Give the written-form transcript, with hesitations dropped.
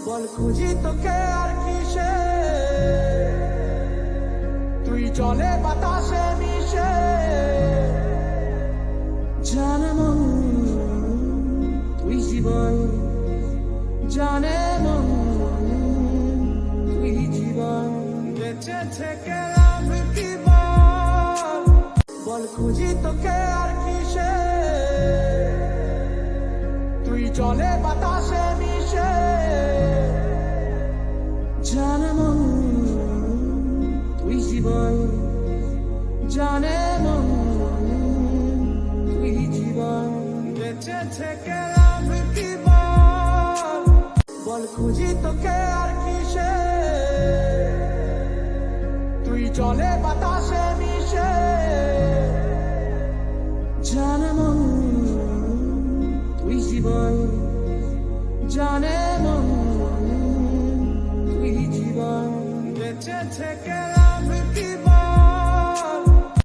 বল খুঁজি তোকে আর কিসে, তুই জলে বাতাসে মিশে। জানে মন তুই জীবন, জানে মন তুই জীবন। বেঁচে থেকে লাভ কি বল, বল খুঁজি তোকে আর কিসে, তুই জলে বাতাসে মিশে। জানে মন তুই জীবন, জানে মন তুই জীবন। বেঁচে থেকে লাভ কি বল, বল খুঁজি তোকে আর কিসে, তুই জলে বাতাসে মিশে। জানে মন তুই জীবন, জানে মন তুই জীবন। বেঁচে থেকে